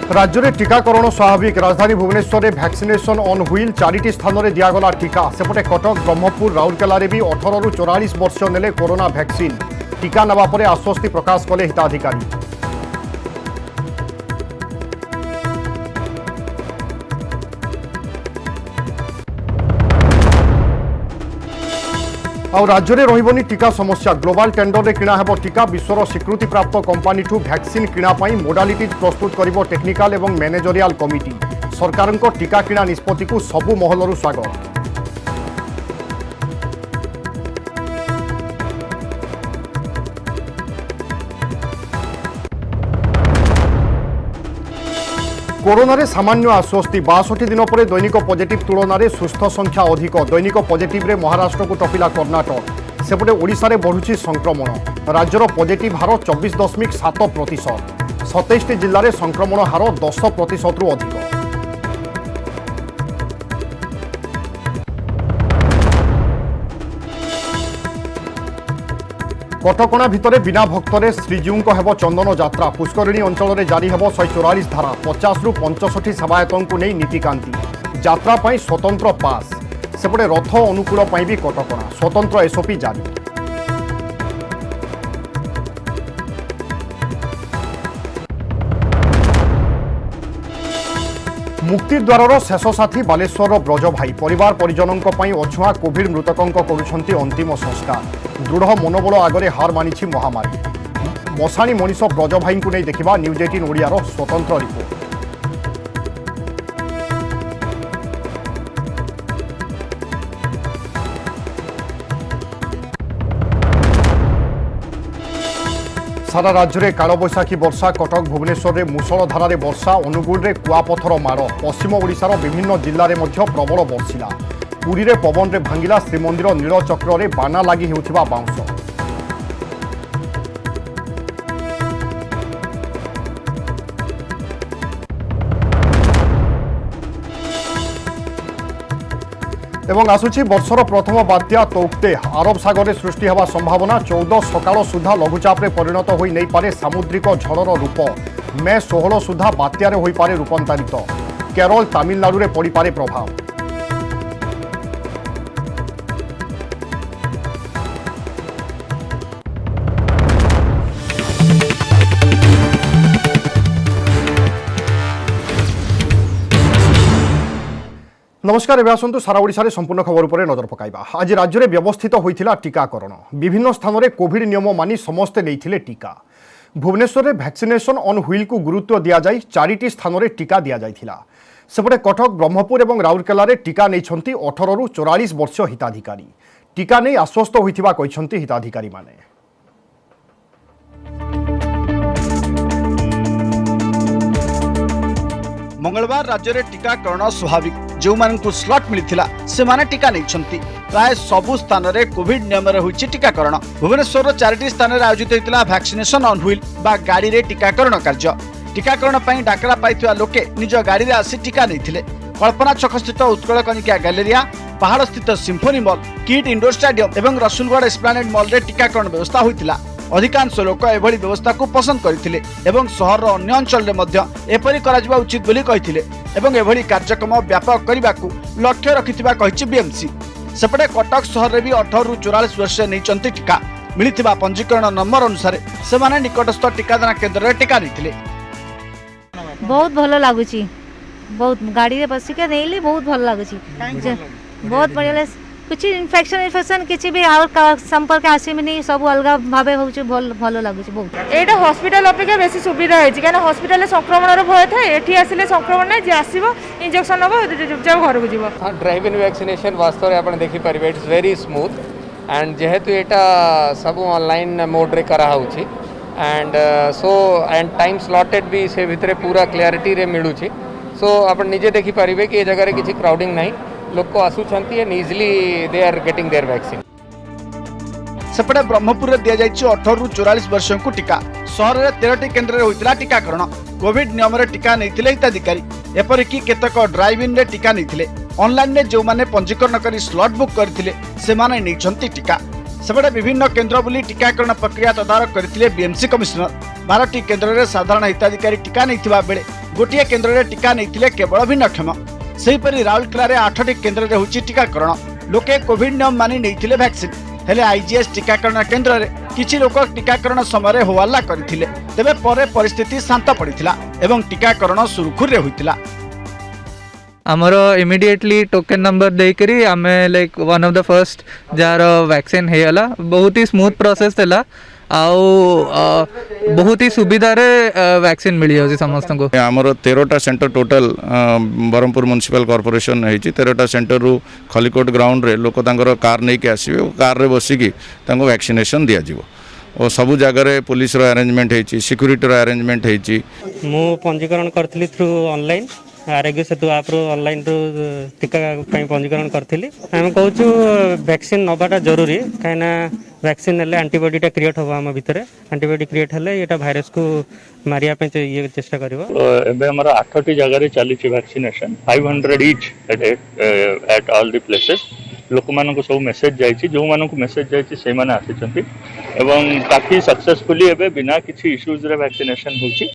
राज्य में टीकाकरण स्वाभाविक राजधानी भुवनेश्वर में वैक्सीनेशन ऑन व्हील 4टी स्थान में दिगला टीका सेपटे कटक ब्रह्मपुर राउरकेला भी 18 ରୁ 44 वर्ष नेले कोरोना वैक्सीन टीका नवा पर आश्वस्ति प्रकाश कले हिताधिकारी। और राज्य में रही टीका समस्या ग्लोबल टेंडर में किणा हेब टीका विश्वर स्वीकृति प्राप्त कंपानी ठू वैक्सीन किणा मोडालिटीज प्रस्तुत करिबो टेक्निकल एवं मैनेजरियाल कमिटी सरकार टीका किणा निष्पत्ति को सबु महलरू स्वागत। कोरोना रे सामान्य आश्वस्ति 62 दिन पर दैनिक पॉजिटिव तुलन में सुस्थ संख्या अधिक दैनिक पॉजिटिव रे महाराष्ट्र को टपिला कर्णाटक सेपटे ओडिशा रे बढ़ुची संक्रमण राज्यर पॉजिटिव हार 24.7% 27 जिल्ला रे संक्रमण हार 10% रु अधिक। कटकणा भितर बिना भक्तरे श्रीजीऊ हेब चंदन यात्रा पुष्करिणी अंचल में जारी हेब 144 धारा 50 ରୁ 65 सेवायतों को नहीं नीतिकांति यात्रा पाई स्वतंत्र पास सेपटे रथ अनुकूल भी कटकणा स्वतंत्र एसओपी जारी। मुक्तिद्वार शेष साथी बालेश्वर ब्रज भाई परिवार परिजनों अछुआ कोविड मृतकों करुछंती अंतिम संस्कार दृढ़ मनोबल आगे हार मानी महामारी मशाणी मनीष ब्रज भाई को नहीं देखा न्यूज 18 ओडियार स्वतंत्र रिपोर्ट। सारा राज्य में कालबैशाखी वर्षा कटक भुवनेश्वर में मूसलधारे वर्षा अनुगुल में कुआपथर माड़ पश्चिम ओडिशार विभिन्न जिले में प्रबल बर्षिला पुरी में पवन में भांगिला श्रीमंदिर नीलचक्र में बाना लगी होउथिबा बाउंस। एवं आसुची वर्षर प्रथम बात्या तौक्ते अरब सागर में सृष्टि होगा संभावना 14 सकाळ सुधा लघुचाप परिणत हो नहीं पारे सामुद्रिक झड़र रूप मे 16 सुधा बात्यारे होई पारे रूपांतरित केरल तमिलनाडु में पड़ी पारे प्रभाव। नमस्कार एवं आसतु सारा ओडिशा संपूर्ण खबर पर नजर पकाइबा। आज राज्य में व्यवस्थित होइथिला टीकाकरण विभिन्न स्थान में कोविड नियम मानि समस्ते नैथिले टीका भुवनेश्वर में वैक्सीनेशन ऑन व्हील को गुरुत्व दिया जाई 4टी स्थान में टीका दिया जाइथिला सेपटे कटक ब्रह्मपुर और राउरकेला रे टीका नैछंती 18 ରୁ 44 वर्ष हिताधिकारी टीका नहीं आश्वस्त होइथिबा कहिसंती हिताधिकारी माने। मंगलवार राज्य में टीकाकरण स्वाभाविक जो मानकु स्लॉट मिलिथिला से माने टीका नैछंती प्राय सबु स्थान रे कोविड नियम रे होइछि टीकाकरण। भुवनेश्वर 4टी स्थान रे आयोजित होइतिला वैक्सीनेशन ऑन व्हील बा गाड़ी रे टीकाकरण कार्य टीकाकरण पई डाकरा पाइथिबा लोके निज गाड़ी रे आसी टीका नैथिले। कल्पना छक स्थित उत्कल कनिका गैलेरिया पहाड़ स्थित symphony mall kit indoor stadium एवं रसुलगढ़ एस्प्लानेड मॉल रे टीकाकरण व्यवस्था होइतिला। अधिकांश लोक एभली व्यवस्था को पसंद करथिले एवं शहर अन्य अंचल मध्य एपरि कराजिबा उचित बोली कहिथिले एवं एभली कार्यक्रम व्यापक करबाकू लक्ष्य रखिथिबा कहिछि बीएमसी। सेपटे कटक शहर रे भी 18 ରୁ 44 वर्ष नैचंती टीका मिलिथिबा पंजीकरण नंबर अनुसार से माने निकटस्थ टीकादान केंद्र रे टीका नैथिले। बहुत भलो लागुची बहुत गाड़ी रे बसी के नेली बहुत भलो लागुची बहुत बढ़िया कुछ इन्फेक्शन किसी भी और संपर्क आसमी सब अलग भाव हो भल लगुच बहुत एटा हॉस्पिटल अपेक्षा बेसी सुविधा है क्या हॉस्पिटल संक्रमण भय था ये आसिले संक्रमण नहीं जी आसो इंजेक्शन नब चुपचाप घर को जीव। हाँ ड्राइव इन वैक्सीनेशन वास्तव में आप देखिपारे इट्स वेरी स्मूथ एंड जेहेतु यहाँ सब ऑनलाइन मोड रे करा होउछि and so and time slotted भी से भितर पूरा क्लियरिटी रे मिलूछि सो आप निजे देखिपारे कि ये जगह किसी क्राउडिंग नहीं लोक को आसुछंती and easily they are getting their vaccine. सेपटे ब्रह्मपुर में दि जाइछि 18 ରୁ 44 वर्ष को टीका शहर में 13टी केन्द्र में होइतिला टीकाकरण कोविड नियम रे टीका नैथिले हिताधिकारी एपरिकी केतक ड्राइव इन रे टीका नैथिले ऑनलाइन में जो माने पंजीकरण करी स्लॉट बुक करथिले से माने नैछंती टीका सेपटे विभिन्न केन्द्र बुली टीकाकरण प्रक्रिया तदारख करथिले बीएमसी कमिश्नर 12टी केन्द्र में साधारण हिताधिकारी टीका नैथिबा बेले गोटे केन्द्र में टीका नहीं केवल भिन्नक्षम सेहीपरि राउरकेला 8टी केन्द्र में होची टीकाकरण लोके कोविड नियम मानि नहीं वैक्सीन हेले आईजीएस टीकाकरण केन्द्र में किछि लोक टीकाकरण समय होहल्ला करथिले तेबे परे परिस्थिति शांत पड़िथिला एवं टीकाकरण सुरखुरे होइतिला। आमर इमिडिएटली टोकन नंबर देकरी आमे like one of the first जार वैक्सीन हेला बहुत ही स्मूथ प्रोसेस थला आउ बहुत ही सुविधा रे वैक्सीन मिली जाउची समस्त को। आमर 13टा centre total Berhampur municipal corporation है 13टा सेंटर रु खलिकोट ग्राउंड रे लोक तांकर कार नहीं के आसीबे कार रे बसिकी तांको वैक्सीनेशन दिया जिवो और सबु जगह रे पुलिस रो अरेंजमेंट है सिक्यूरीटी रो अरेंजमेंट है। मु पंजीकरण करथिली थ्रू ऑनलाइन आरोग्य सेतु आप ऑनलाइन टीका पंजीकरण करी आम कहूँ वैक्सीन नवाटा जरूरी कहीं वैक्सीन नेले एंटीबॉडीटा क्रिएट हम आम भितर एंटीबॉडी क्रिएट हेले ये भाइरस को मारिया ये चेष्टा करिवो। एबे हमर 8टी जगह चली vaccination 500 each at all the places लोक मानको सब मेसेज जाइछि जो मानको मेसेज जाइछि से माने आसिछंती एवं काफी सक्सेसफुली एबे बिना किछि इश्यूज रे वैक्सीनेशन होछि।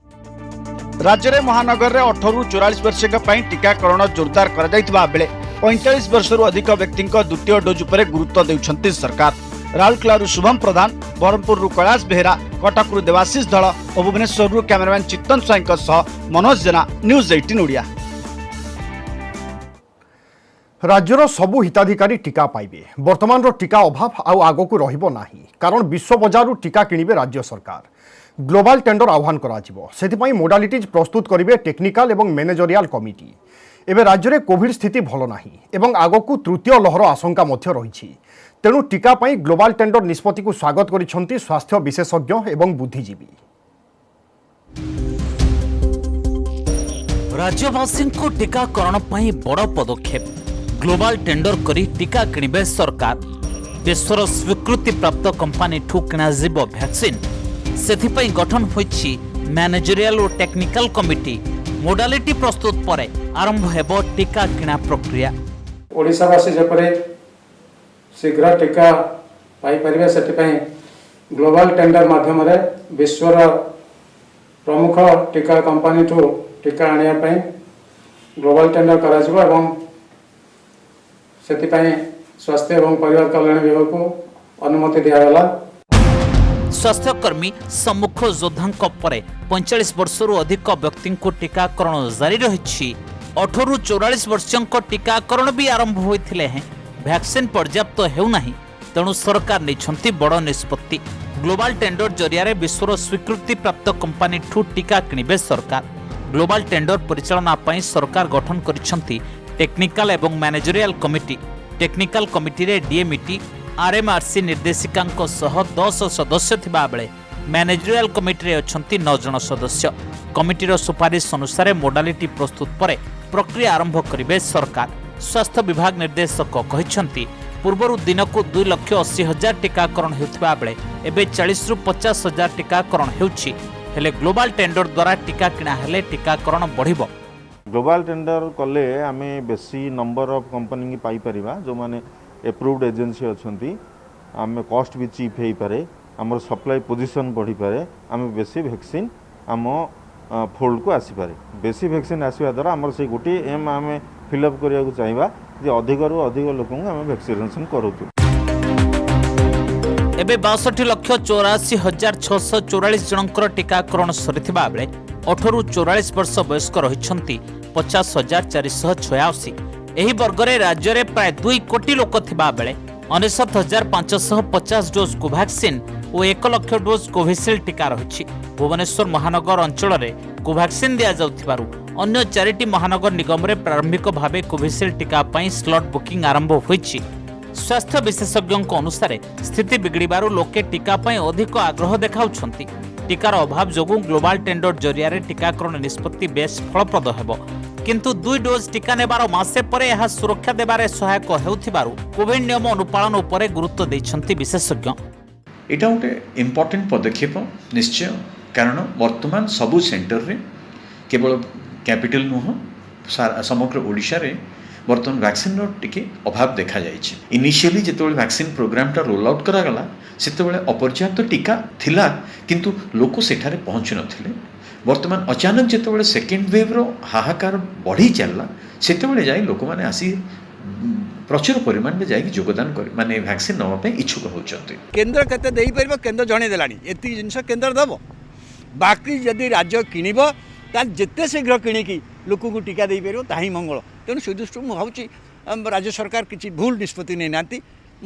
राज्य में महानगर में 18 ରୁ 44 वर्ष टीकाकरण जोरदार कर बेले 45 वर्ष अधिक व्यक्ति द्वितीय डोज पर गुरुत्व देउछंती सरकार। राउरकेला शुभम प्रधान, बरहमपुर कैलाश बेहेरा, कटक देवाशीष धल और भुवनेश्वर कैमरामैन चित्तन स्वाई मनोज जेना, न्यूज 18 ओडिया। राज्यर सबु हिताधिकारी टीका पाइबे वर्तमान टीका अभाव आउ आगकू रहिबो नाही कारण विश्व बजारु टीका किनिबे राज्य सरकार। ग्लोबल टेंडर आह्वान कराजिबो सेथिपई मोडालिटीज प्रस्तुत करिवे टेक्निकल एवं मैनेजरियाल कमिटी। एबे राज्य में कोविड स्थिति भल नाही एवं आगकू तृतीय लहर आशंका मध्य रहिछि तेणु टीका पई ग्लोबल टेंडर निष्पत्ति को स्वागत करिसंती स्वास्थ्य विशेषज्ञ एवं बुद्धिजीवी। राज्यवासी को टीकाकरण पई बड़ पदक्षेप ग्लोबल टेंडर करी टीका किणिबे सरकार। देशर स्वीकृति प्राप्त कंपानी ठू किणाजिबो वैक्सीन सेथिपई गठन होइछि मैनेजरियल और टेक्निकल कमिटी। मोडालिटी प्रस्तुत पर आरंभ हेबो टीका किणा प्रक्रिया। ओडिशावासी जेपरे शीघ्र टीका पाई परिबे सेथिपई ग्लोबल टेंडर माध्यम रे विश्वर प्रमुख टीका कंपानी ठू टीका आनिया पई ग्लोबल टेंडर करा जिवो एवं सेथिपई स्वास्थ्य एवं परिवार कल्याण विभाग को अनुमति दिया गला। स्वास्थ्यकर्मी सम्मुख योद्धा पर 45 वर्षर अधिक व्यक्ति को टीकाकरण जारी रही 18 ରୁ 44 वर्षों टीकाकरण भी आरंभ होते हैं वैक्सीन पर्याप्त होना तेणु सरकार नहीं बड़ निष्पत्ति। ग्लोबल टेंडर जरिया विश्वर स्वीकृति प्राप्त कंपानी ठू टीका किणिबे सरकार। ग्लोबल टेंडर परिचालना पई सरकार गठन करिसेंती टेक्निकल एवं मैनेजरियल कमिटी। टेक्निकल कमिटी रे डीएमईटी आरएमआरसी निर्देशिकांक सह 10 सदस्य थिबा बेले मैनेजरियल कमिटी रे अछंती 9 जन सदस्य। कमिटीर सुपारिश अनुसार मोडालिटी प्रस्तुत पर प्रक्रिया आरंभ करिवे सरकार। स्वास्थ्य विभाग निर्देशक कहिसंती पूर्वरु दिनकू 2,80,000 टीकाकरण हेउथिबा बेले एबे 40 ରୁ 50,000 टीकाकरण हेउछि हेले ग्लोबल टेंडर द्वारा टीका किणा हेले टीकाकरण बढ़िबो। ग्लोबल टेंडर कले आमे बेसी नंबर ऑफ कंपनी की पाई परिबा जो माने एप्रूव्ड एजेंसी अच्छी आम कॉस्ट भी चीप हो पारे आम सप्लाई पोजिशन बढ़ी पारे आम बेसी वैक्सीन आम फोल्ड को आसीपारे बेसी वैक्सीन आसवा द्वारा आम से गोटे एम आम फिलअप करने चाहिए जे अधिक रु अधिक लोक आम वैक्सीनेशन करूँ। एबे 62,84,644 जनकर टीकाकरण सरिथिबा बेले 18 ରୁ 44 वर्ष वयस्क रहिछंती 50,486। एही वर्गरे राज्य रे प्राय 2 कोटी लोक थिबा बेले 59,550 डोज कोवैक्सीन और 1 लाख डोज कोविशील्ड टीका रहिछि। भुवनेश्वर महानगर अंचल रे कोवैक्सीन दिया जाउथिबारु अन्य 4टी महानगर निगम रे प्रारंभिक भावे कोविशील्ड टीका पई स्लॉट बुकिंग आरंभ होइछि। स्वास्थ्य विशेषज्ञों अनुसार स्थिति बिगड़बार लोके टीका पई अधिक आग्रह देखाउछंती। टीकार अभाव जोगु ग्लोबल टेंडर जरिया टीकाकरण निष्पत्ति बेस फलप्रद हेबो किंतु 2 डोज टीका नेबार मासे परे यह सुरक्षा देबारे सहायक हेउथिबारु कोविड नियम अनुपालन उपरे गुरुत्व दैछंती विशेषज्ञ। एटा गोटे इम्पोर्टेंट पदक्षेप निश्चय कारण वर्तमान सबु सेंटर रे केवल कैपिटल नुह समग्र ओडिशा रे वर्तमान वैक्सीन टिके अभाव देखा जाइए। इनिशियली जितेबाला वैक्सीन प्रोग्रामटा रोल आउट करागला सेतेबाला अपर्याप्त टीका थिला किंतु लोक सेठारे पहुँचु नथिले बर्तमान अचानक जितेबाला सेकेंड वेव्र हाहाकार बढ़ी चलला से जाए लोक मैंने आसी प्रचुर परिमाण में जाकि योगदान कर माने वैक्सीन नापे इच्छुक होती। केन्द्र केते देई परिबो केन्द्र जणे देलानी एति जिनस केन्द्र दबो बाकी जदि राज्य किनिबो ता जेते शीघ्र किणिकी लोक को टीका दे पार ताही मंगल तेणु से दृष्टि मुझे भावी राज्य सरकार किसी भूल निष्पत्ति नहीं ना मुझे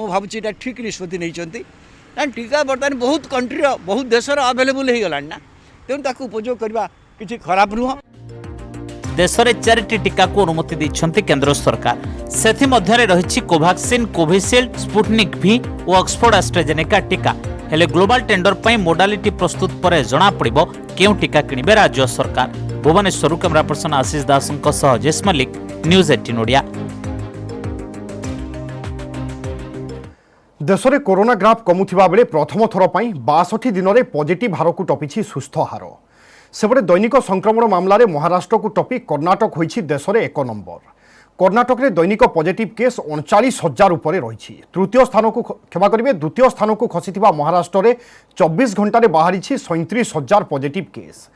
भावी यहाँ ठीक निष्पत्ति नहीं टीका बर्तमान बहुत कंट्री बहुत देशर अवेलेबल हो गला ना तेणु ताकू उपयोग करवा किसी खराब नुह। देश में 4टी टीका को अनुमति देते केंद्र सरकार से रही कोवैक्सीन कोविशील्ड स्पुटनिक भी और ऑक्सफोर्ड एस्ट्राजेनेका टीका हेले ग्लोबल टेंडर पर मोडालिटी प्रस्तुत पर जना पड़ो क्यों टीका किणवे राज्य सरकार। भुवनेश्वर कैमरा पर्सन आशीष दास जयेश मल्लिक न्यूज 18 ओडिया। देश में कोरोना ग्राफ कमुथिबा बेले प्रथम थर पर 62 दिन में पॉजिटिव हार को टपिछि सुस्थ हार। सेपटे दैनिक संक्रमण मामलें महाराष्ट्र को टपी कर्णाटक होइछि देश में 1 नंबर। कर्णाटक में दैनिक पॉजिटिव केस 39,000 उपर रही। तृतीय स्थान को क्षमा करेंगे द्वितीय स्थान को खसीथिबा महाराष्ट्र में 24 घंटे बाहरी 37,000 पॉजिटिव केस।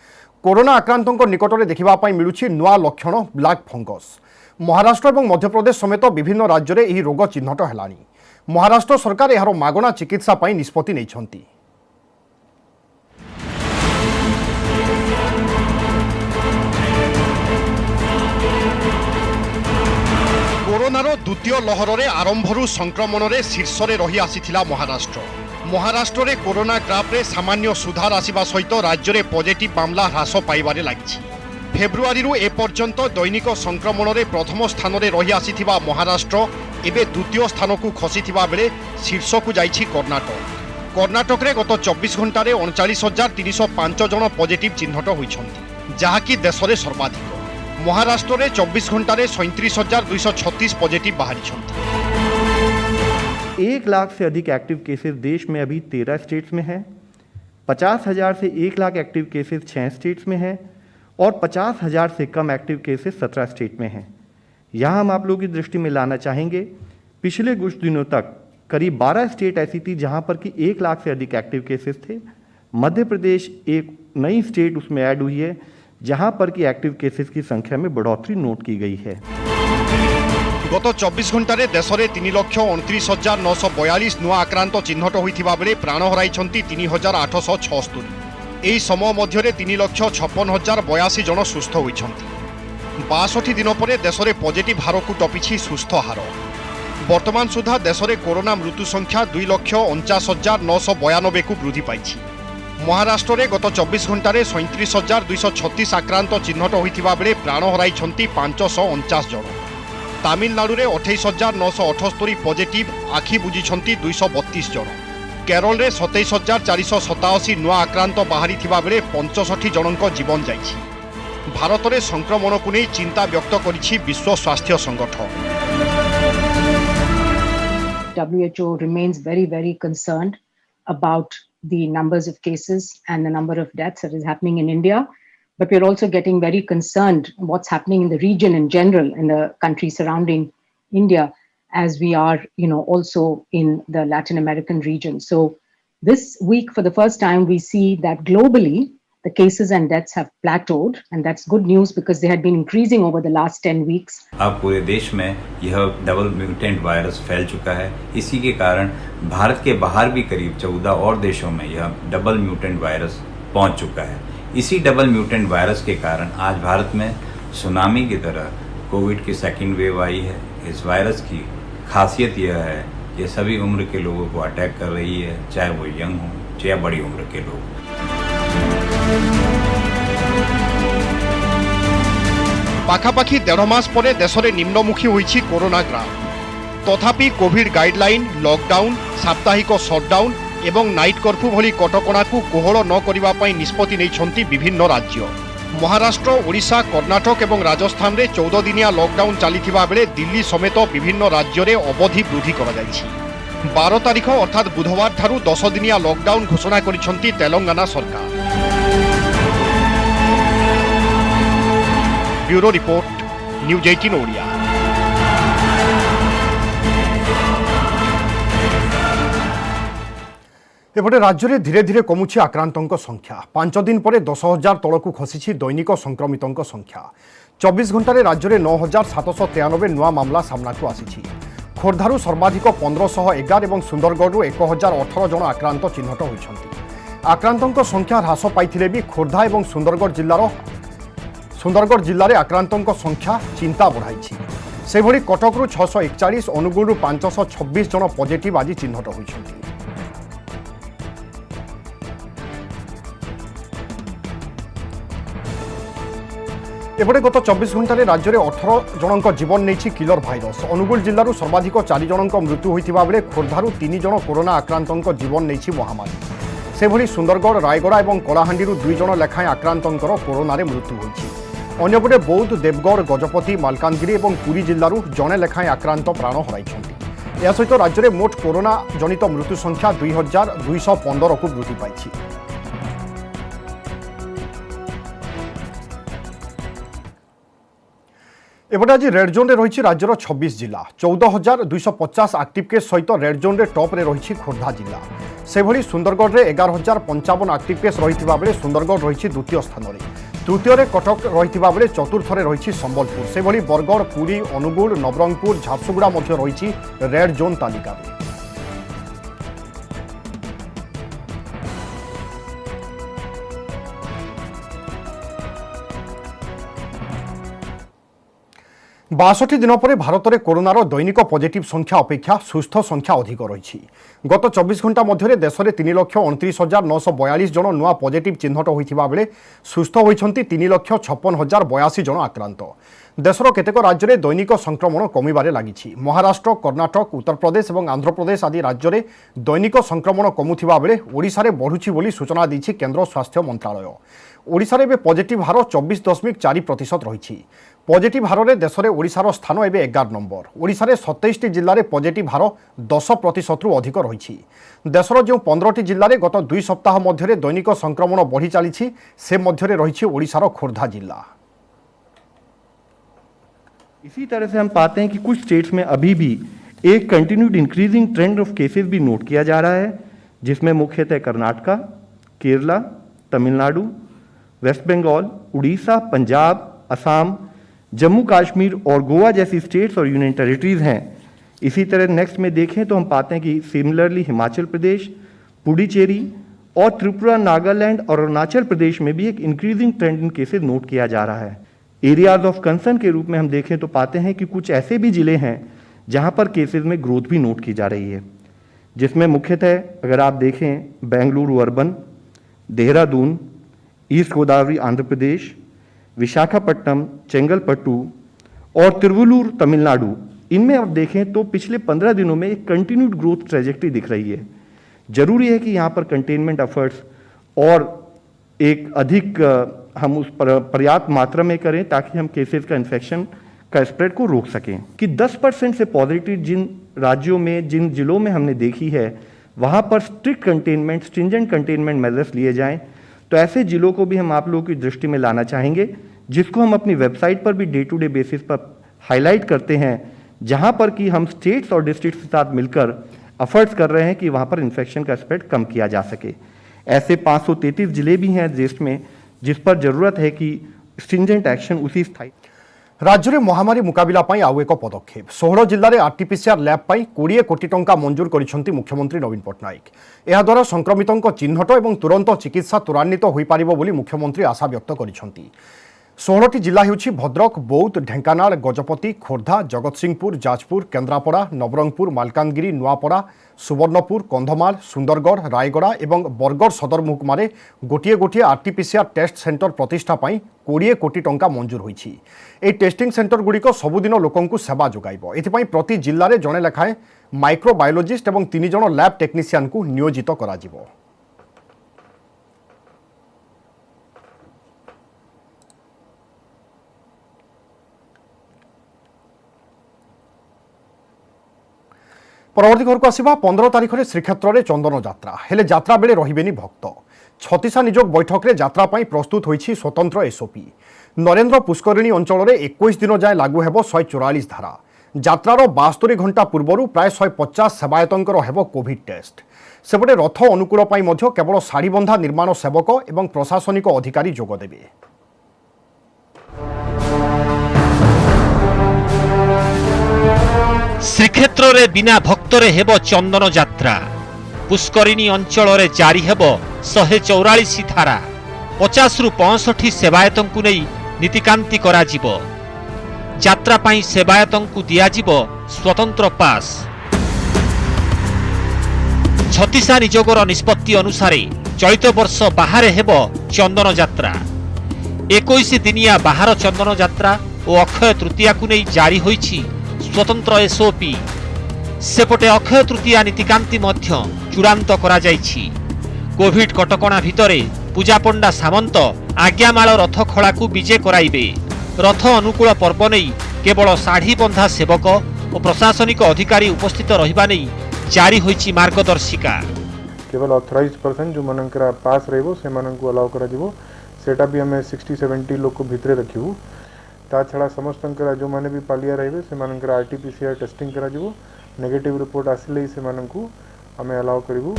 कोरोना आक्रांतों निकट में देखा मिलूछि नुआ लक्षण ब्लैक फंगस। महाराष्ट्र और मध्यप्रदेश समेत विभिन्न राज्य में यह रोग चिन्हट है। महाराष्ट्र सरकार यार मागणा चिकित्सा निष्पत्ति नहीं। कोरोनार द्वितीय लहर में आरंभरू संक्रमण में शीर्ष में रही आसीथिला महाराष्ट्र। महाराष्ट्र में कोरोना ग्राफ में सामान्य सुधार आसिबा सहित राज्य में पॉजिटिव मामला ह्रास पाइबारे लागिछि। फेब्रुआरी एपर्यंत दैनिक संक्रमण में प्रथम स्थान में रही आसीथिबा महाराष्ट्र एबे द्वितीय स्थान को खसीथिबा बेले शीर्ष को जाइछि कर्णाटक। कर्णाटक में गत 24 घंटे 39,305 जन पॉजिटिव चिन्हट होइछन्ति जहाँकि देश में सर्वाधिक। महाराष्ट्र में 24 घंटे 37,236 पॉजिटिव बाहरी। 1 लाख से अधिक एक्टिव केसेस देश में अभी 13 स्टेट्स में है। 50,000 से 1 लाख एक्टिव केसेस 6 स्टेट्स में है और 50,000 से कम एक्टिव केसेस 17 स्टेट में हैं। यहाँ हम आप लोगों की दृष्टि में लाना चाहेंगे पिछले कुछ दिनों तक करीब 12 स्टेट ऐसी थी जहाँ पर कि 1 लाख से अधिक एक्टिव केसेस थे। मध्य प्रदेश एक नई स्टेट उसमें ऐड हुई है जहां पर कि एक्टिव केसेस की संख्या में बढ़ोतरी नोट की गई है। गत 24 घंटे देश में 3,29,942 नुआ आक्रांत चिन्हट होइथिबा बेले प्राण हराइछन्ति 3,876। एही समय मध्य 3,56,082 जन सुस्थ होइछन्ति। 62 दिन पर देश में पॉजिटिव हार को टपिछि सुस्थ हार। वर्तमान सुधा देश में कोरोना मृत्यु संख्या 2,49,992 को वृद्धि पाइछि। महाराष्ट्र में गत 24 घंटे 37,236 आक्रांत चिन्हट होइथिबा बेले प्राण हराइछन्ति 549 जन। तमिलनाडु में 28,978 पॉजिटिव आखि बुझिछन्ति 232 जन। केरल में 27,487 नुआ आक्रांत बाहरी थिबा बेले 65 जनक जीवन जाइछि। भारत में संक्रमण को नहीं चिंता व्यक्त करिछि विश्व स्वास्थ्य संगठन। WHO remains very concerned about the numbers of cases and the number of deaths that is happening in India, but we're also getting very concerned what's happening in the region in general, in the country surrounding India, as we are, also in the Latin American region. So this week, for the first time, we see that globally, the cases and deaths have plateaued, and that's good news because they had been increasing over the last 10 weeks. अब पूरे देश में यह double mutant virus फैल चुका है। इसी के कारण भारत के बाहर भी करीब 14 और देशों में यह डबल म्यूटेंट वायरस पहुंच चुका है। इसी डबल म्यूटेंट वायरस के कारण आज भारत में सुनामी की तरह कोविड की सेकेंड वेव आई है। इस वायरस की खासियत यह है कि सभी उम्र के लोगों को अटैक कर रही है, चाहे वो यंग हो चाहे बड़ी उम्र के लोग। पाखापाखी 1.5 मास पर देश में निम्नमुखी होइछि कोरोना ग्राफ। तथापि कोविड गाइडलाइन, लॉकडाउन, साप्ताहिक शटडाउन एवं नाइट कर्फ्यू भली कटकणा को कोहल न करिबा पई निष्पत्ति नैछन्ति विभिन्न राज्य। महाराष्ट्र, ओडिशा, कर्णाटक एवं राजस्थान में 14 दिनिया लॉकडाउन चलिथिबा बेले दिल्ली समेत विभिन्न राज्य में अवधि वृद्धि करा जाइछि। 12 तारिख अर्थात बुधवार ठारू 10 दिनिया लॉकडाउन घोषणा करिछन्ति तेलंगाना सरकार। Bureau report, news 18 Odia. एपटे राज्य में धीरे धीरे कमुछि आक्रांतों संख्या 5 दिन पर 10,000 तलकू खसी दैनिक संक्रमितों संख्या 24 घंटे राज्य में 9,793 नुआ मामला सामना को आसी खोर्धारू सर्वाधिक 1511 और सुंदरगढ़ 1018 जन आक्रांत चिन्हट होती आक्रांतों संख्या ह्रास पाई भी खोर्धा और सुंदरगढ़ जिले में आक्रांतों संख्या चिंता बढ़ाई से भली कटकू 641 अनुगुल 526 जन पॉजिटिव आज चिन्हट होती एपटे गत 24 घंटे राज्य में 18 जन जीवन नहीं किलर भाइरस अनुगुल जिलूर सर्वाधिक 4 जन मृत्यु होता बेले खोर्धारू 3 जन कोरोना आक्रांतों जीवन नहीं महामारी से भली सुंदरगढ़ रायगड़ा और कलाहांडी 2 जन लेखाएं आक्रांतों कोरोना मृत्यु होती अंपटे बौद्ध देवगढ़ गजपति मालकानगिरी और पुरी जिलूर जड़े लेखाएं आक्रांत प्राण हराई या सहित राज्य में मोट कोरोना जनित मृत्यु संख्या 2215 को वृद्धि पाई। एपटे आज रेड जोन रही राज्यर 26 जिला 14,250 आक्टिव केस सहित रेड जोन टॉप रे रही खोर्धा जिला से भली सुंदरगढ़ में 11,055 आक्टिव केस रही बेले सुंदरगढ़ रही द्वितीय स्थान में तृतीय कटक रही बेले चतुर्थ रही संबलपुर से भली बरगढ़ पुरी अनुगुल नवरंगपुर झारसुगुड़ा रही रेड जोन तालिका में। बासठी दिन पर भारत में कोरोनार दैनिक पॉजिटिव संख्या अपेक्षा सुस्थ संख्या अधिक रही गत 24 घंटा मध्य देश में 3,29,942 जन नुआ पॉजिटिव चिन्हट होता बेले सुस्थ होती 3,56,082 जन आक्रांत देशर केतेक राज्य में दैनिक संक्रमण कमिबारे लागिछि महाराष्ट्र कर्णाटक उत्तर प्रदेश और आंध्र प्रदेश आदि राज्य में दैनिक संक्रमण कमुथिबा बेले ओडिशा रे बढ़ुछि बोली सूचना दैछि केंद्र स्वास्थ्य मंत्रालय ओडिशा रे पॉजिटिव हार 24.4% रही पॉजिटिव हार में देश में ओडिशार स्थान एवं 11 नंबर ओडिशा रे 27 जिले में पॉजिटिव हार 10% रु अधिक रही देशर जो 15 जिले में गत 2 सप्ताह मध्य दैनिक संक्रमण बढ़ी चली से मध्य रही ओडिशार खोर्धा जिला। इसी तरह से हम पाते हैं कि कुछ स्टेट्स में अभी भी एक continued increasing trend of cases भी नोट किया जा रहा है जिसमें मुख्यतः कर्नाटका, केरला, तमिलनाडु, वेस्ट बंगाल, उड़ीसा, पंजाब, असम, जम्मू कश्मीर और गोवा जैसी स्टेट्स और यूनियन टेरिटरीज हैं। इसी तरह नेक्स्ट में देखें तो हम पाते हैं कि सिमिलरली हिमाचल प्रदेश, पुडुचेरी और त्रिपुरा, नागालैंड और अरुणाचल प्रदेश में भी एक इंक्रीजिंग ट्रेंड इन केसेस नोट किया जा रहा है। एरियाज ऑफ कंसर्न के रूप में हम देखें तो पाते हैं कि कुछ ऐसे भी जिले हैं जहां पर केसेस में ग्रोथ भी नोट की जा रही है जिसमें मुख्यतः अगर आप देखें बेंगलुरु अर्बन, देहरादून, ईस्ट गोदावरी आंध्र प्रदेश, विशाखापट्टनम, चेंगलपट्टू और तिरुवल्लुर तमिलनाडु, इनमें आप देखें तो पिछले 15 दिनों में एक कंटिन्यूड ग्रोथ ट्रेजेक्टरी दिख रही है। जरूरी है कि यहाँ पर कंटेनमेंट एफर्ट्स और एक अधिक हम उस पर पर्याप्त मात्रा में करें ताकि हम केसेस का इन्फेक्शन का स्प्रेड को रोक सकें कि 10% से पॉजिटिव जिन राज्यों में जिन जिलों में हमने देखी है वहाँ पर strict containment stringent containment measures लिए जाएं तो ऐसे जिलों को भी हम आप लोगों की दृष्टि में लाना चाहेंगे जिसको हम अपनी वेबसाइट पर भी डे टू डे बेसिस पर हाईलाइट करते हैं जहाँ पर कि हम स्टेट्स और डिस्ट्रिक्ट्स के साथ मिलकर एफर्ट्स कर रहे हैं कि वहाँ पर इन्फेक्शन का स्प्रेड कम किया जा सके। ऐसे 533 जिले भी हैं देश में जिस पर जरूरत है कि स्ट्रिंजेंट एक्शन उसी स्थायी। राज्य में महामारी मुकाबला पाई आउ एक पदक्षेप 16 जिले में आरटीपीसीआर लैब पाई 20 कोटी टंका मंजूर करिसेंती मुख्यमंत्री नवीन पट्टनायक यह द्वारा संक्रमितों चिन्हट और तुरंत चिकित्सा त्वरान्वित हो पारिबो बोली मुख्यमंत्री आशा व्यक्त करिसेंती। 16टी जिला हेउछि भद्रक, बौद्ध, ढेंकानाल, गजपति, खोर्धा, जगतसिंहपुर, जाजपुर, केन्द्रापड़ा, नवरंगपुर, मालकानगिरी, नुआपड़ा, सुवर्णपुर, कंधमाल, सुंदरगढ़, रायगड़ा और बरगढ़ सदर महकुमार गोटे गोटे आरटीपीसीआर टेस्ट सेंटर प्रतिष्ठा पाई 20 कोटी टंका मंजूर होईछि। ए टेस्टिंग सेंटर गुड़िक सबुदिन लोकंकु सेवा जोगाइबो। एथिपाई प्रति जिल्ला रे जणे लेखाएं माइक्रोबायोलॉजिस्ट और 3 जण लैब टेक्नीशियन को नियोजित कराजिबो। परवर्ती घर को आसवा 15 तारीख में श्रीक्षेत्र में चंदन जात्रा हेले जात्रा बेले रहिबेनी भक्त छत्तीसा निजोग बैठक में जात्रा पाई प्रस्तुत होईछि स्वतंत्र एसओपी। नरेंद्र पुष्करिणी अंचल में 21 दिन जाए लागू हेबो 144 धारा। जात्रार 72 घंटा पूर्व प्राय 150 सेवायतंकर हेबो कोविड टेस्ट। सेपटे रथ अनुकूल पाई मध्य केवल साड़ीबंधा निर्माण सेवक एवं प्रशासनिक अधिकारी जोगदेवे। श्रीक्षेत्र रे बिना भक्तरे हेब चंदन यात्रा। पुष्करिणी अंचल रे जारी हेब 144 धारा। 50 रु 65 सेवायतंकु नहीं नीतिकांति करा जिवो। यात्रा पाई सेवायतंकु दिया जिवो स्वतंत्र पास। छत्तीसा निजोगर निष्पत्ति अनुसार चलित वर्ष बाहर हेब चंदन यात्रा। 21 दिनिया बाहर चंदन यात्रा और अक्षय तृतीया को नहीं जारी होईछि स्वतंत्र एसओपी। सेपटे अक्षय तृतीया नीतिकांति मध्य चूड़ांत करा जाइछि। कोविड कटकणा भितरे पूजा पंडा सामंत आज्ञामाल रथ खड़ा को विजे कराइबे। रथ अनुकूल पर्व नहीं केवल साड़ी बंधा सेवक और प्रशासनिक अधिकारी उपस्थित रहिबा नहीं जारी होईछि मार्गदर्शिका। केवल ऑथराइज्ड पर्सन जो मनकर पास रहबो से मनकु अलाउ करा जिवो। सेटा भी हमें 60-70 लोग को भितरे रखिबो। ता छड़ा समस्तंकर जो माने भी पालिया रहबे से मनकर आरटीपीसीआर टेस्टिंग करा जिवो। नेगेटिव रिपोर्ट आसिले से मनकु हमें अलाउ करिवो।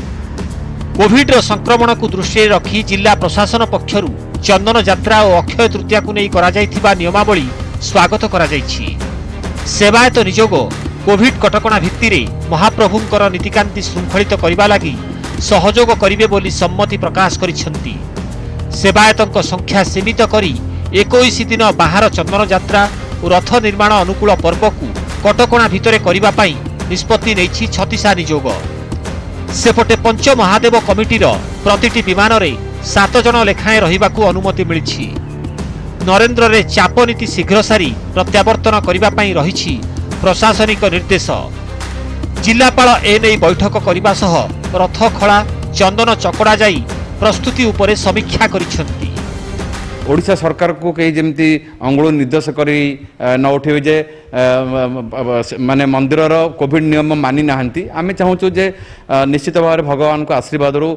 कोविड संक्रमण को दृष्टि रखी जिला प्रशासन पक्षरु चंदन यात्रा और अक्षय तृतीया को नहीं करा जाइथिबा नियमावली स्वागत करा जाइछि। सेवायत निजोग कोविड कटकणा भित्तिरे महाप्रभुंकर नीतिकांति श्रृंखलित करबा लागि सहयोग करिवे बोली सम्मति प्रकाश करिसेंती। सेवायतंक संख्या सीमित करी 21 दिन बाहर चंदन यात्रा और रथ निर्माण अनुकूल पर्व को कटकणा भितरे करबा पई निष्पत्ति नैछि छत्तीसा निजोग। सेपटे पंच महादेव कमिटीर प्रतिटी विमान रे 7 जन लेखाएं रहिबाकू अनुमति मिलिछि। नरेंद्र रे चाप नीति शीघ्र सारी प्रत्यावर्तन करबा पई रहिछि प्रशासनिक निर्देश। जिलापाल एने बैठक करबा सह रथ खड़ा चंदन चकड़ा जाई प्रस्तुति उपरे समीक्षा करिसेंती। ओडिशा सरकार को कई जमती अंगुल निर्देश करी न उठे जे माने मंदिर कोविड नियम मानि नाहंती। आमे चाहूँ जे निश्चित भाव भगवान को आशीर्वाद रू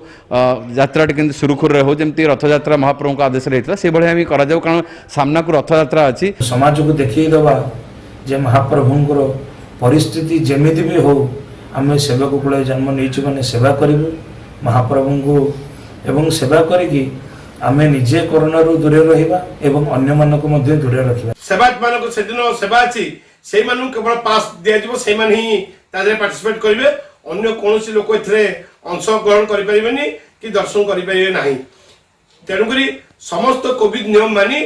यात्राटी के सुरुखुर हो जमती रथ यात्रा महाप्रभु को आदेश रही से भाई आम करा कारण सामना को रथ यात्रा अच्छी। समाज को देखिए दबा जे महाप्रभुंकर परिस्थिति जेमिति भी हो आम सेवक कूल जन्म नहीं मैंने सेवा करूँ महाप्रभु को एवं सेवा करी आमे निजे कोरोना रू दूरे रहिबा एवं अन्य मानक मध्ये दूरे रखिबा। सेवायत मानक सेदिन सेवा अछि सेहि मानु केवल पास दिया जिवो सेहि मान ही तादरे पार्टिसिपेट करिवे। अन्य कोनोसी लोक एथरे अंश ग्रहण करि परिबेनी कि दर्शन करि परिबे नाही। तेनु करी समस्त कोविड नियम मानी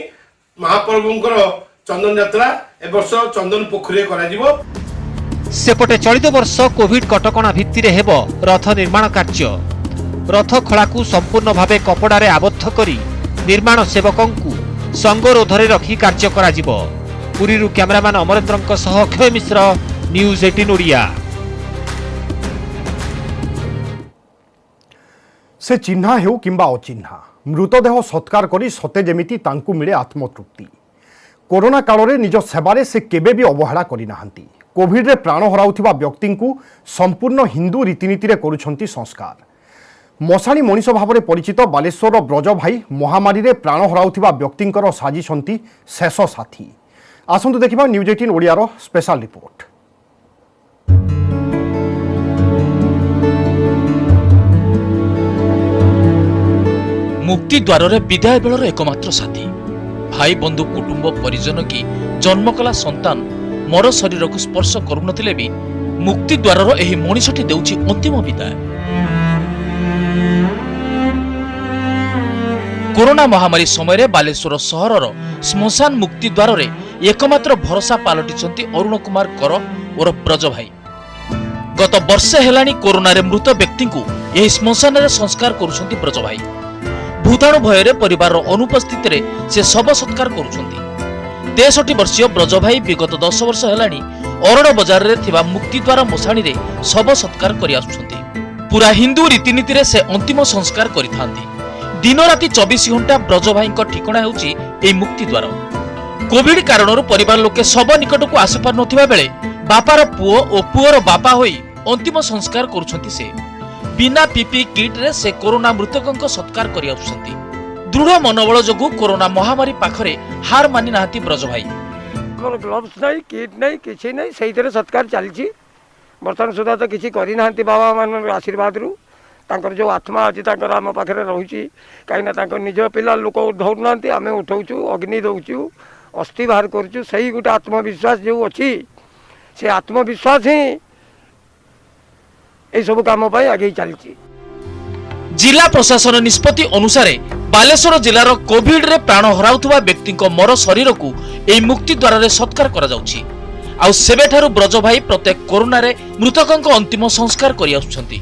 महाप्रभुंकर चंदन यात्रा ए वर्ष चंदन पोखरी करा जिवो। सेपटे चलित वर्ष कोविड कटकणा भित्तिरे हेबो रथ निर्माण कार्य। रथ खड़ा को संपूर्ण भावे कपड़ारे आबद्ध करी निर्माण सेवकंकु संगरोधरे रखी कार्य करा जिवो। पुरीरु कैमरामैन अमरेंद्रंक सह अक्षय मिश्र, न्यूज 18 ओडिया। से चिन्हा हेउ किंबा अचिन्हा मृतदेह सत्कार करी सते जेमिति तांकु मिले आत्मतृप्ति। कोरोना काल रे निज सेवारे से केबे भी अवहेला करि नाहंती। कोविड रे प्राण हराउथिबा व्यक्तिंकु संपूर्ण हिंदू रीतिनीति रे करूछंती संस्कार। मशाणी मनीष भाव में परिचित बालेश्वर ब्रज भाई महामारी रे प्राण हराउथिबा व्यक्तिंकर साजिशंती शेष साथी। आसंतु देखिबा न्यूज 18 ओडियार स्पेशल रिपोर्ट। मुक्ति द्वार रे विदाय बेलर एकमात्र साथी भाई बंधु कुटुंब परिजन की जन्मकला संतान मर शरीर को स्पर्श करुनथिले भी मुक्ति द्वार एही मनीषटी देउछि अंतिम विदाय। कोरोना महामारी समय बालेश्वर सहरर श्मशान मुक्ति द्वार रे एकमात्र भरोसा पालटिछंती अरुण कुमार कर और ब्रज भाई। गत वर्षे हेलानी कोरोना रे मृत व्यक्ति को यही श्मशान रे संस्कार करुछंती ब्रज भाई। भूताणु भय परिवार अनुपस्थित रे से शव सत्कार करुछंती। 63 वर्षीय ब्रज भाई विगत 10 वर्ष हेलानी अरण बजार रे थिबा मुक्ति द्वार मशाणी रे शव सत्कार करि आछुछंती। पूरा हिंदू रीतिनीति रे से अंतिम संस्कार करिथांती। दिन राति 24 घंटा ब्रज भाई ठिकणा होउची ए मुक्ति द्वार। कोविड कारण परिवार लोके शव निकट को आसी पार नथिबा बेले बापार पुओ और पुओर बापा होई अंतिम संस्कार करुछंती। से बिना पीपी किट रे से कोरोना मृतकंक सत्कार करि आछुछंती। दृढ़ मनोबल जोगु कोरोना महामारी पाखरे हार मानि नाहंती ब्रज भाई। ग्लोव्स नहीं किट नहीं किछि नहीं सही तरह सत्कार चलछि। बर्तमान सुधा तो किछि करि नाहंती बाबा मान आशीर्वाद रु तांकर जो आत्मा अच्छी तांकर आम पाखे रही कहीं निज पिला लोक धरुना आम उठाऊँ अग्नि दौचु अस्थि बाहर करुँ से गोटे आत्मविश्वास जो अच्छी से आत्मविश्वास ही ये सब काम आगे चलती। जिला प्रशासन निष्पत्ति अनुसार बालेश्वर जिलार कोविड रे प्राण हराउथुवा व्यक्ति मर शरीर को एई मुक्ति द्वार रे सत्कार करा जाउछि। आउ सेबेठारु ब्रज भाई प्रत्येक कोरोना रे मृतकंक अंतिम संस्कार करि आउछंती।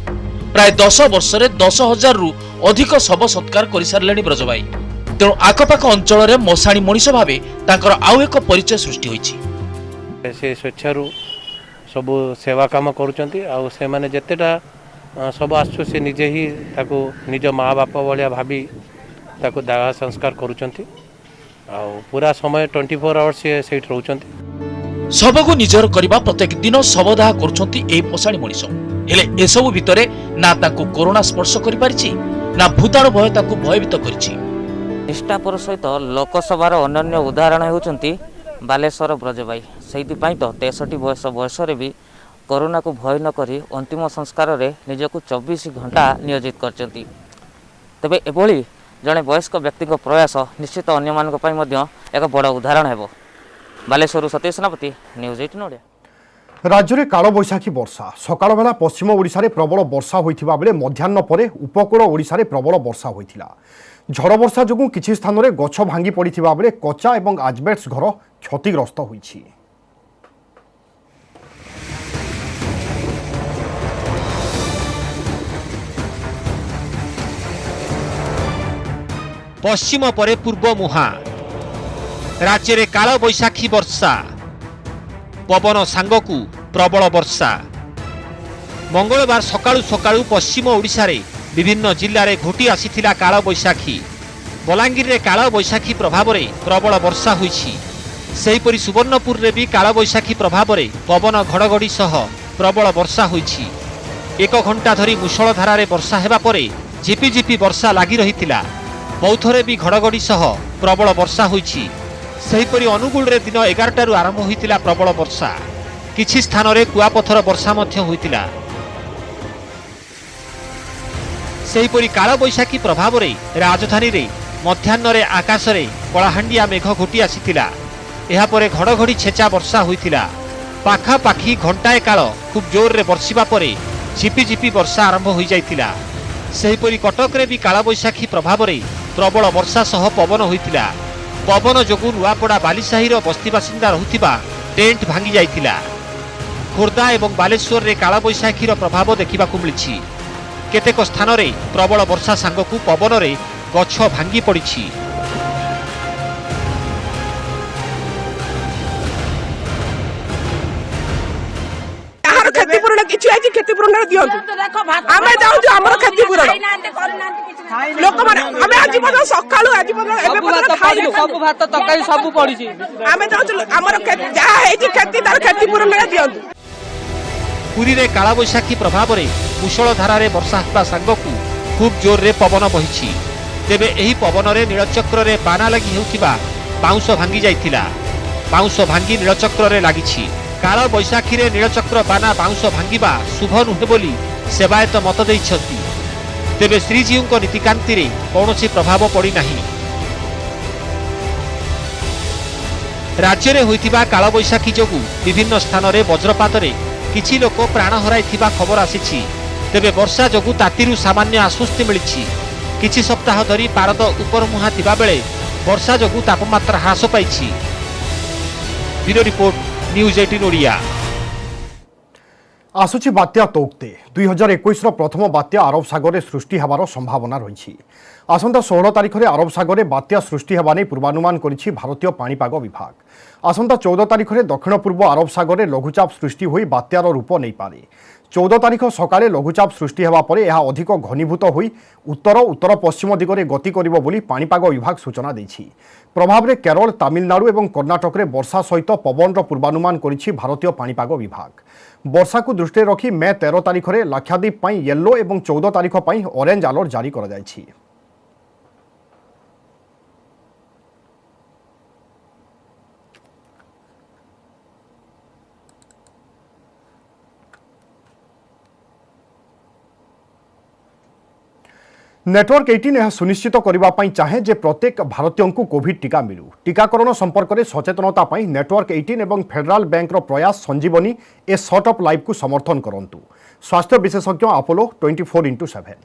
प्राय 10 वर्ष रे 10,000 रु अधिक शव सत्कार करि सारलेनी ब्रज भाई। तेणु आखपाख अंचल रे मशाणी मनीष भावे तांकर आउ एक परिचय सृष्टि होइछि। से स्वेच्छारू सब सेवा काम करुचंती आउ से माने जेतेटा सब आसु से निजे ही ताको निज माँ बाप भाया भाभी ताको दाह संस्कार करुचंती आउ पूरा समय 24 आवर्स से सेठ रहउचंती। सबको निजर करबा प्रत्येक दिन शवदाह करुचंती एई मशाणी मनीष। हेले एसबु भितरे ना ताको कोरोना स्पर्श करि पारिछि ना भूताणु भय ताको भयभीत करिछि। निष्ठापर सहित लोकसभार अनन्य उदाहरण होउचंती बालेश्वर ब्रजबाई। सेहिथिपाई तो 63 वर्ष बयस भी कोरोना को भय न करी अंतिम संस्कार रे निजको 24 घंटा नियोजित करचंती। तबे एभली जड़े वयस्क व्यक्ति प्रयास निश्चित अन्य मानक पई मध्य एक बड़ उदाहरण हेबो। बालेश्वर सतीश सेनापति न्यूज 18 ओडिया। राज्य में कालबैशाखी वर्षा सकाळ बेला पश्चिम ओडिशा रे प्रबल वर्षा होइथिबा बेले मध्याह्न परे उपकूल ओडिशा रे प्रबल वर्षा होइथिला। झड़ वर्षा जोगु किछि स्थान रे गछ भांगी पड़िथिबा बेले कच्चा एवं आजबेट्स घर क्षतिग्रस्त होइछि। पश्चिम परे पूर्व मुहा राज्य में काल बैशाखी वर्षा पवन सांगकू प्रबल वर्षा। मंगलवार सकाळु सकाळु पश्चिम ओडिशा रे विभिन्न जिल्ला रे घोटी आसीथिला काल बैशाखी। बलांगीर रे काल बैशाखी प्रभाव रे प्रबल वर्षा होईछि। सेहीपरि सुवर्णपुर रे भी काल बैशाखी प्रभाव रे पवन घड़घड़ी सह प्रबल वर्षा होईछि। 1 घंटा धरी मुषल धारा रे वर्षा हेबा परे झिपिझिपि वर्षा लागि रहितिला। बौद्धरे भी घड़घड़ी सह प्रबल वर्षा होईछि। सेहीपरि अनुगुल रे दिन 11टारु आरंभ होइतिला प्रबल वर्षा। किछि स्थान रे कुआपथर वर्षा मध्य होइतिला। सेहीपरि काल बैशाखी प्रभाव रे राजधानी रे मध्याह्न रे आकाश रे कलाहांडिया मेघ घोटी आसीतिला। एहा परे घड़घड़ी छेचा वर्षा होइतिला। पाखापाखि घंटाए काल खूब जोर रे वर्षिबा परे झिपिझिपि वर्षा आरंभ होई जाइतिला। सेहीपरि कटक रे भी काल बैशाखी प्रभाव रे प्रबल वर्षा सह पवन होइतिला। पवन जोगु नुआपड़ा बालीसाहीर बस्ती बासिंदा रहुथिबा टेंट भांगी जाइतिला। खोर्धा एवं बालेश्वर रे काल बैशाखीर प्रभाव देखिबाकू मिलिछि। केतेक स्थान रे प्रबल वर्षा सांगकू पवन रे गछ भांगी पड़िछि। क्षतिपूरण किछि आछि क्षतिपूरण दियंतु आमे जाउछु हमर क्षतिपूरण लोक माने आमे आजीवन सकाळु आजीवन एबे पत्र खाइलु सब भात तकाई सब पड़िछि आमे जाउछु हमर जा हेछि क्षति तार क्षतिपूरण दियंतु। पुरी रे काल बैशाखी प्रभाव रे मुषल धारा रे वर्षा हेबा सांगकू खूब जोर रे पवन बहिछि। तेबे एही पवन रे नीलचक्र रे बाना लागि हेउथिबा बाउंस भांगी जाइतिला। बाउंस भांगी नीलचक्र रे लागिछि। काल बैशाखी रे नीलचक्र बाना बाउंस भांगिबा शुभ नुहे बोली सेवायत मत दैछथि। तेबे श्रीजीउଙ୍କ नीतिकांति रे कौनसी प्रभाव पड़ी नाही। राज्य रे होइतिबा काल बैशाखी जोगु विभिन्न स्थान रे वज्रपात रे किछि लोक प्राण हराइथिबा खबर आसीछि। तेबे वर्षा जोगु तातीरु सामान्य आश्वस्ति मिलिछि। किछि सप्ताह धरी पारद उपर मुहा थिबा बेले वर्षा जोगु तापमात्रा ह्रास पाइछि। Bureau report news 18 Odia. आसुची बात्या तौक्ते 2021 प्रथम बात्या अरब सागर सृष्टि हेबार संभावना रही। आसंता 16 तारिख में अरब सागर बात्या सृष्टि हेबा नै पूर्वानुमान करिछि भारतीय पाणीपाग विभाग। आसंता 14 तारिख में दक्षिण पूर्व अरब सागर लघुचाप सृष्टि होई बात्यार रूप नहीं पारे। 14 तारिख सकाळे लघुचाप सृष्टि हेबा परे यह अधिक घनीभूत होई उत्तर उत्तर पश्चिम दिगरे गति करिबो बोली पाणीपाग विभाग सूचना दैछि। प्रभाव में केरल तमिलनाडु और कर्णाटक में वर्षा सहित पवन पूर्वानुमान करिछि भारतीय पाणीपाग विभाग। वर्षा को दृष्टि रखी मे 13 तारिख में लाक्षाद्वीप पई येलो और 14 तारिख पई ऑरेंज अलर्ट जारी करा जायछि। नेटवर्क 18 यह सुनिश्चित करने चाहे जे प्रत्येक भारतीय को कोविड टीका मिलू। टीकाकरण संपर्क में सचेतनता नेटवर्क 18 और फेडरल बैंक प्रयास संजीवनी ए शॉर्ट अप लाइफ को समर्थन करंतु। स्वास्थ्य विशेषज्ञ अपोलो 24x7।